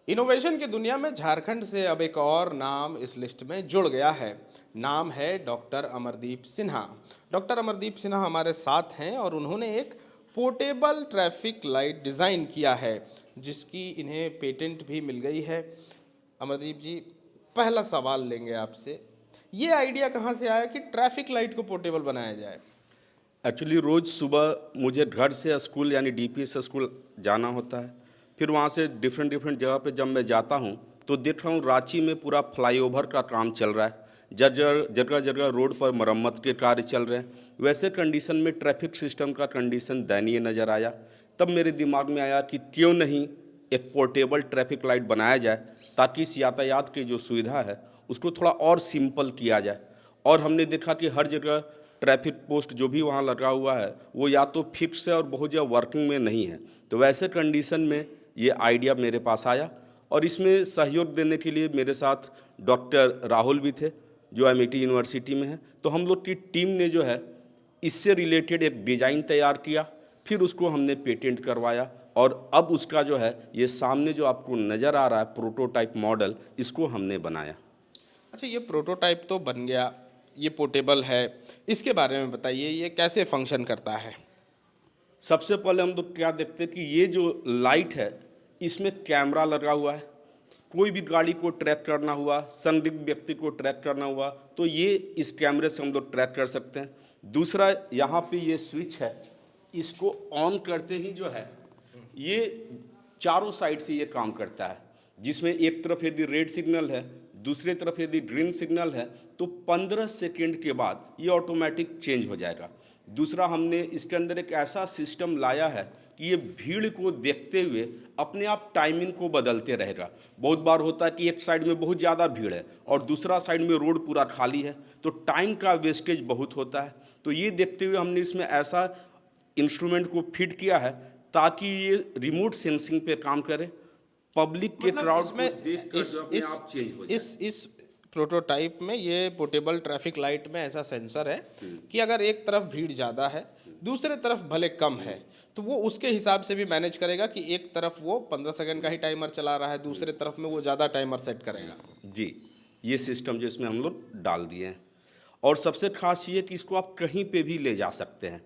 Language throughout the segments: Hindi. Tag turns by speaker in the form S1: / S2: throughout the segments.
S1: इनोवेशन की दुनिया में झारखंड से अब एक और नाम इस लिस्ट में जुड़ गया है। नाम है डॉक्टर अमरदीप सिन्हा। डॉक्टर अमरदीप सिन्हा हमारे साथ हैं और उन्होंने एक पोर्टेबल ट्रैफिक लाइट डिज़ाइन किया है जिसकी इन्हें पेटेंट भी मिल गई है। अमरदीप जी, पहला सवाल लेंगे आपसे। ये आइडिया कहाँ से आया कि ट्रैफिक लाइट को पोर्टेबल बनाया जाए?
S2: एक्चुअली रोज़ सुबह मुझे घर से स्कूल यानी डीपीएस स्कूल जाना होता है। फिर वहाँ से डिफरेंट डिफरेंट जगह पे जब मैं जाता हूँ तो देख रहा हूँ रांची में पूरा फ्लाईओवर का काम चल रहा है। जगह जगह जगह रोड पर मरम्मत के कार्य चल रहे हैं। वैसे कंडीशन में ट्रैफिक सिस्टम का कंडीशन दयनीय नज़र आया। तब मेरे दिमाग में आया कि क्यों नहीं एक पोर्टेबल ट्रैफिक लाइट बनाया जाए ताकि इस यातायात की जो सुविधा है उसको थोड़ा और सिंपल किया जाए। और हमने देखा कि हर जगह ट्रैफिक पोस्ट जो भी वहाँ लगा हुआ है वो या तो फिक्स है और बहुत ज़्यादा वर्किंग में नहीं है। तो वैसे कंडीशन में ये आइडिया मेरे पास आया और इसमें सहयोग देने के लिए मेरे साथ डॉक्टर राहुल भी थे जो एमआईटी यूनिवर्सिटी में है। तो हम लोग की टीम ने जो है इससे रिलेटेड एक डिज़ाइन तैयार किया, फिर उसको हमने पेटेंट करवाया और अब उसका जो है ये सामने जो आपको नज़र आ रहा है प्रोटोटाइप मॉडल, इसको हमने बनाया।
S1: अच्छा, ये प्रोटोटाइप तो बन गया, ये पोर्टेबल है, इसके बारे में बताइए, ये कैसे फंक्शन करता है?
S2: सबसे पहले हम लोग क्या देखते हैं कि ये जो लाइट है इसमें कैमरा लगा हुआ है। कोई भी गाड़ी को ट्रैक करना हुआ, संदिग्ध व्यक्ति को ट्रैक करना हुआ तो ये इस कैमरे से हम लोग ट्रैक कर सकते हैं। दूसरा, यहाँ पे ये स्विच है, इसको ऑन करते ही जो है ये चारों साइड से ये काम करता है। जिसमें एक तरफ यदि रेड सिग्नल है, दूसरे तरफ यदि ग्रीन सिग्नल है तो 15 सेकेंड के बाद ये ऑटोमेटिक चेंज हो जाएगा। दूसरा, हमने इसके अंदर एक ऐसा सिस्टम लाया है कि ये भीड़ को देखते हुए अपने आप टाइमिंग को बदलते रहेगा। बहुत बार होता है कि एक साइड में बहुत ज़्यादा भीड़ है और दूसरा साइड में रोड पूरा खाली है, तो टाइम का वेस्टेज बहुत होता है। तो ये देखते हुए हमने इसमें ऐसा इंस्ट्रूमेंट को फिट किया है ताकि ये रिमोट सेंसिंग पे काम करे। पब्लिक के
S1: मतलब
S2: क्राउड को
S1: इसमें
S2: देखकर
S1: इस
S2: जो अपने
S1: इस
S2: आप चेंज हो जाए।
S1: इस प्रोटोटाइप में ये पोर्टेबल ट्रैफिक लाइट में ऐसा सेंसर है कि अगर एक तरफ भीड़ ज़्यादा है, दूसरे तरफ भले कम है, तो वो उसके हिसाब से भी मैनेज करेगा कि एक तरफ वो 15 सेकंड का ही टाइमर चला रहा है, दूसरे तरफ में वो ज़्यादा टाइमर सेट करेगा।
S2: जी, ये सिस्टम जो इसमें हम लोग डाल दिए हैं और सबसे खास ये कि इसको आप कहीं पे भी ले जा सकते हैं।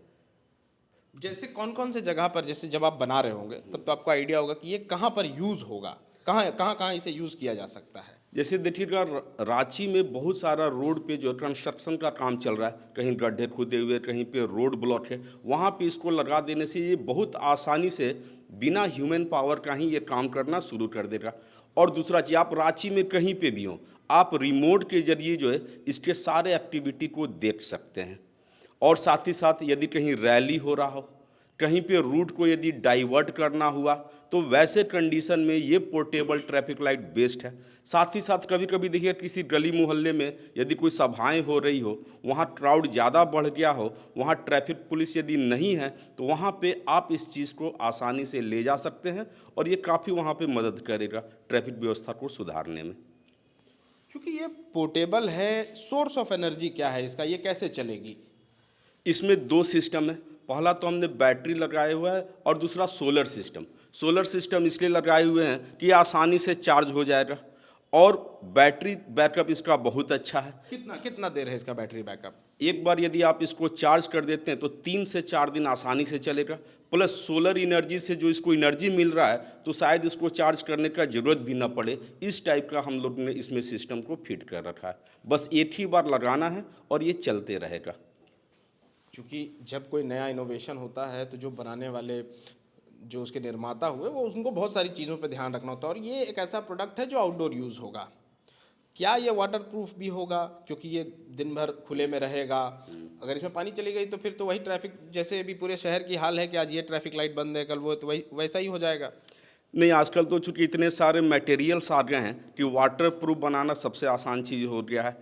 S1: जैसे कौन कौन से जगह पर, जैसे जब आप बना रहे होंगे तब तो आपको आइडिया होगा कि ये कहाँ पर यूज़ होगा, कहाँ कहाँ कहाँ इसे यूज़ किया जा सकता है।
S2: जैसे देखिएगा रांची में बहुत सारा रोड पे जो कंस्ट्रक्शन का काम चल रहा है, कहीं गड्ढे खुदे हुए, कहीं पे रोड ब्लॉक है, वहाँ पे इसको लगा देने से ये बहुत आसानी से बिना ह्यूमन पावर का ही ये काम करना शुरू कर देगा। और दूसरा चीज़, आप रांची में कहीं पे भी हों, आप रिमोट के जरिए जो है इसके सारे एक्टिविटी को देख सकते हैं। और साथ ही साथ यदि कहीं रैली हो रहा हो, कहीं पे रूट को यदि डाइवर्ट करना हुआ तो वैसे कंडीशन में ये पोर्टेबल ट्रैफिक लाइट बेस्ट है। साथ ही साथ कभी कभी देखिए किसी गली मोहल्ले में यदि कोई सभाएं हो रही हो, वहाँ क्राउड ज़्यादा बढ़ गया हो, वहाँ ट्रैफिक पुलिस यदि नहीं है तो वहाँ पे आप इस चीज़ को आसानी से ले जा सकते हैं और ये काफ़ी वहाँ पे मदद करेगा ट्रैफिक व्यवस्था को सुधारने में।
S1: क्योंकि ये पोर्टेबल है, सोर्स ऑफ एनर्जी क्या है इसका, ये कैसे चलेगी?
S2: इसमें दो सिस्टम है। पहला तो हमने बैटरी लगाए हुआ है और दूसरा सोलर सिस्टम। सोलर सिस्टम इसलिए लगाए हुए हैं कि ये आसानी से चार्ज हो जाएगा और बैटरी बैकअप इसका बहुत अच्छा है।
S1: कितना कितना देर है इसका बैटरी बैकअप?
S2: एक बार यदि आप इसको चार्ज कर देते हैं तो 3 से 4 दिन आसानी से चलेगा। प्लस सोलर एनर्जी से जो इसको एनर्जी मिल रहा है तो शायद इसको चार्ज करने का ज़रूरत भी ना पड़े। इस टाइप का हम लोग ने इसमें सिस्टम को फिट कर रखा है। बस एक ही बार लगाना है और ये चलते रहेगा।
S1: क्योंकि जब कोई नया इनोवेशन होता है तो जो बनाने वाले, जो उसके निर्माता हुए, वो उनको बहुत सारी चीज़ों पे ध्यान रखना होता है, और ये एक ऐसा प्रोडक्ट है जो आउटडोर यूज़ होगा। क्या ये वाटर प्रूफ भी होगा? क्योंकि ये दिन भर खुले में रहेगा, अगर इसमें पानी चली गई तो फिर तो वही ट्रैफिक, जैसे अभी पूरे शहर की हाल है कि आज ये ट्रैफिक लाइट बंद है, कल वो, तो वही वैसा ही हो जाएगा।
S2: नहीं, आजकल तो चूंकि इतने सारे मटेरियल्स आ गए हैं कि वाटर प्रूफ बनाना सबसे आसान चीज़ हो गया है।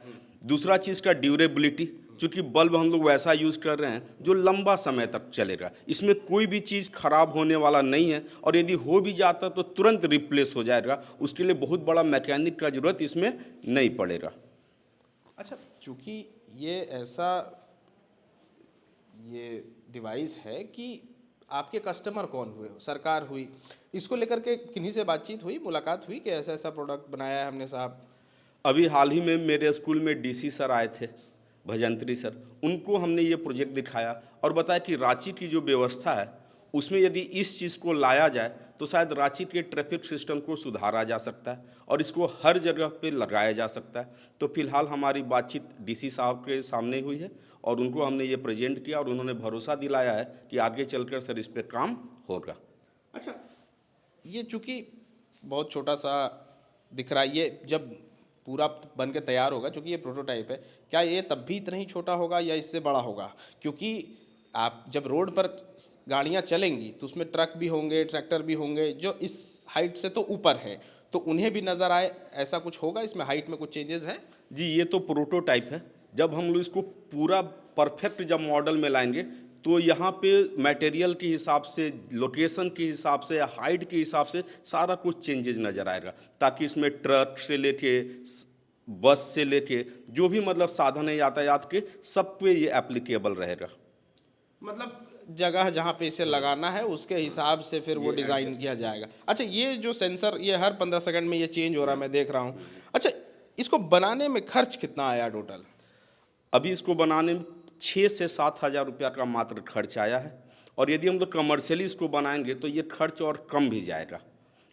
S2: दूसरा चीज़ का ड्यूरेबिलिटी, चूंकि बल्ब हम लोग वैसा यूज़ कर रहे हैं जो लंबा समय तक चलेगा, इसमें कोई भी चीज़ खराब होने वाला नहीं है और यदि हो भी जाता तो तुरंत रिप्लेस हो जाएगा। उसके लिए बहुत बड़ा मैकेनिक का ज़रूरत इसमें नहीं पड़ेगा।
S1: अच्छा, चूंकि ये ऐसा ये डिवाइस है कि आपके कस्टमर कौन हुए? सरकार हुई? इसको लेकर के किन्हीं से बातचीत हुई, मुलाकात हुई कि ऐसा ऐसा प्रोडक्ट बनाया है हमने साहब?
S2: अभी हाल ही में मेरे स्कूल में डीसी सर आए थे, भजंत्री सर। उनको हमने ये प्रोजेक्ट दिखाया और बताया कि रांची की जो व्यवस्था है उसमें यदि इस चीज़ को लाया जाए तो शायद रांची के ट्रैफिक सिस्टम को सुधारा जा सकता है और इसको हर जगह पे लगाया जा सकता है। तो फिलहाल हमारी बातचीत डीसी साहब के सामने हुई है और उनको हमने ये प्रेजेंट किया और उन्होंने भरोसा दिलाया है कि आगे चलकर सर इस पर काम होगा।
S1: अच्छा, ये चूँकि बहुत छोटा सा दिख रहा है, ये जब पूरा बन के तैयार होगा, चूँकि ये प्रोटोटाइप है, क्या ये तब भी इतना ही छोटा होगा या इससे बड़ा होगा? क्योंकि आप जब रोड पर गाड़ियाँ चलेंगी तो उसमें ट्रक भी होंगे, ट्रैक्टर भी होंगे जो इस हाइट से तो ऊपर हैं, तो उन्हें भी नज़र आए, ऐसा कुछ होगा इसमें? हाइट में कुछ चेंजेस हैं?
S2: जी, ये तो प्रोटोटाइप है। जब हम लोग इसको पूरा परफेक्ट जब मॉडल में लाएंगे तो यहाँ पे मटेरियल के हिसाब से, लोकेशन के हिसाब से, हाइट के हिसाब से सारा कुछ चेंजेस नज़र आएगा, ताकि इसमें ट्रक से लेके बस से लेके जो भी मतलब साधन है यातायात के, सब पे ये एप्लीकेबल रहेगा।
S1: मतलब जगह जहाँ पे इसे लगाना है उसके हिसाब से फिर वो डिज़ाइन किया जाएगा। अच्छा, ये जो सेंसर, ये हर 15 सेकंड में ये चेंज हो रहा है, मैं देख रहा हूँ। अच्छा, इसको बनाने में खर्च कितना आया टोटल?
S2: अभी इसको बनाने में 6 से 7 हज़ार रुपया का मात्र खर्च आया है और यदि हम लोग कमर्शियली इसको बनाएंगे तो ये खर्च और कम भी जाएगा।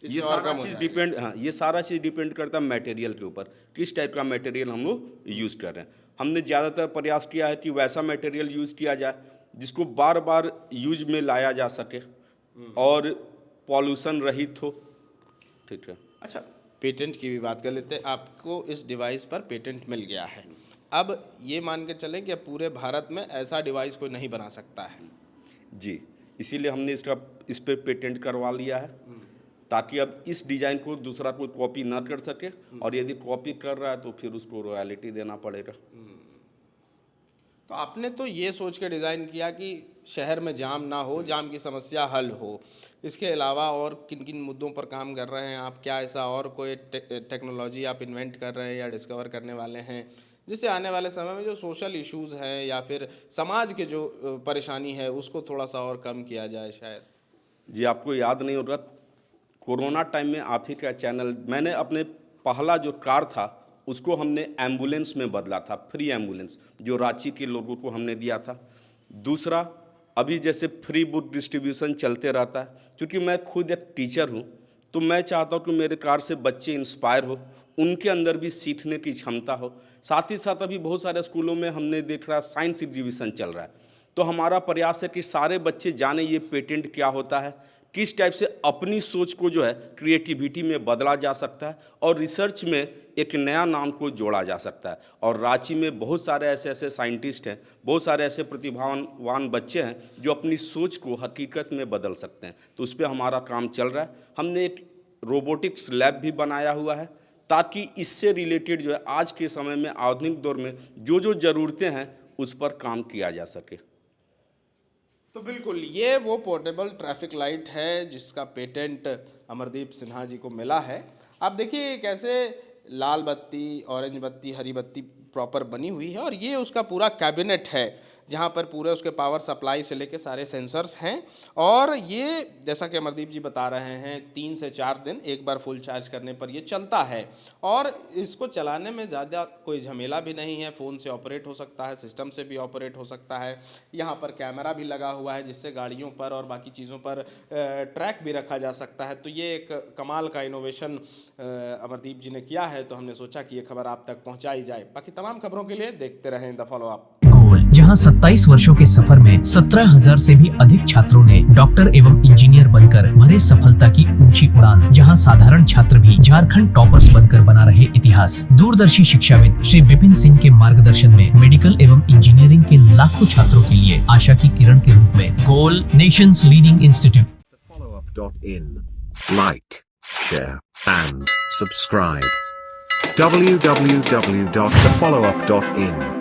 S2: ये सारा चीज़ डिपेंड, हाँ, ये सारा चीज़ डिपेंड करता है मटेरियल के ऊपर, किस टाइप का मटेरियल हम लोग यूज़ कर रहे हैं। हमने ज़्यादातर प्रयास किया है कि वैसा मटेरियल यूज़ किया जाए जिसको बार बार यूज में लाया जा सके और पॉल्यूशन रहित हो। ठीक है।
S1: अच्छा, पेटेंट की भी बात कर लेते हैं। आपको इस डिवाइस पर पेटेंट मिल गया है। अब ये मान के चलें कि पूरे भारत में ऐसा डिवाइस कोई नहीं बना सकता है।
S2: जी, इसीलिए हमने इस पर पेटेंट करवा लिया है, ताकि अब इस डिज़ाइन को दूसरा कोई कॉपी ना कर सके और यदि कॉपी कर रहा है तो फिर उसको रॉयल्टी देना पड़ेगा।
S1: तो आपने तो ये सोच के डिज़ाइन किया कि शहर में जाम ना हो, जाम की समस्या हल हो। इसके अलावा और किन किन मुद्दों पर काम कर रहे हैं आप? क्या ऐसा और कोई टेक्नोलॉजी आप इन्वेंट कर रहे हैं या डिस्कवर करने वाले हैं, जिससे आने वाले समय में जो सोशल इश्यूज़ हैं या फिर समाज के जो परेशानी है उसको थोड़ा सा और कम किया जाए शायद?
S2: जी, आपको याद नहीं होगा, कोरोना टाइम में आप ही का चैनल, मैंने अपने पहला जो कार था उसको हमने एम्बुलेंस में बदला था, फ्री एम्बुलेंस, जो रांची के लोगों को हमने दिया था। दूसरा, अभी जैसे फ्री बुक डिस्ट्रीब्यूशन चलते रहता है, क्योंकि मैं खुद एक टीचर हूँ तो मैं चाहता हूँ कि मेरे कार से बच्चे इंस्पायर हो, उनके अंदर भी सीखने की क्षमता हो। साथ ही साथ अभी बहुत सारे स्कूलों में हमने देख रहा साइंस एग्जीबिशन चल रहा है, तो हमारा प्रयास है कि सारे बच्चे जाने ये पेटेंट क्या होता है, किस टाइप से अपनी सोच को जो है क्रिएटिविटी में बदला जा सकता है और रिसर्च में एक नया नाम को जोड़ा जा सकता है। और रांची में बहुत सारे ऐसे साइंटिस्ट हैं, बहुत सारे ऐसे प्रतिभावान बच्चे हैं जो अपनी सोच को हकीकत में बदल सकते हैं, तो उस पर हमारा काम चल रहा है। हमने एक रोबोटिक्स लैब भी बनाया हुआ है, ताकि इससे रिलेटेड जो है आज के समय में, आधुनिक दौर में जो जो ज़रूरतें हैं उस पर काम किया जा सके।
S1: तो बिल्कुल ये वो पोर्टेबल ट्रैफिक लाइट है जिसका पेटेंट अमरदीप सिन्हा जी को मिला है। आप देखिए कैसे लाल बत्ती, ऑरेंज बत्ती, हरी बत्ती प्रॉपर बनी हुई है और ये उसका पूरा कैबिनेट है जहाँ पर पूरे उसके पावर सप्लाई से लेके सारे सेंसर्स हैं। और ये जैसा कि अमरदीप जी बता रहे हैं 3 से 4 दिन एक बार फुल चार्ज करने पर ये चलता है और इसको चलाने में ज़्यादा कोई झमेला भी नहीं है। फ़ोन से ऑपरेट हो सकता है, सिस्टम से भी ऑपरेट हो सकता है। यहाँ पर कैमरा भी लगा हुआ है जिससे गाड़ियों पर और बाकी चीज़ों पर ट्रैक भी रखा जा सकता है। तो ये एक कमाल का इनोवेशन अमरदीप जी ने किया है, तो हमने सोचा कि ये खबर आप तक पहुँचाई जाए। बाकी तमाम खबरों के लिए देखते रहें द फॉलो अप।
S3: जहां 27 वर्षों के सफर में 17,000 से भी अधिक छात्रों ने डॉक्टर एवं इंजीनियर बनकर भरे सफलता की ऊंची उड़ान, जहां साधारण छात्र भी झारखंड टॉपर्स बनकर बना रहे इतिहास। दूरदर्शी शिक्षाविद श्री विपिन सिंह के मार्गदर्शन में मेडिकल एवं इंजीनियरिंग के लाखों छात्रों के लिए आशा की किरण के रूप में गोल, nations leading institute.
S4: Followup.in. Like, share and subscribe. www.thefollowup.in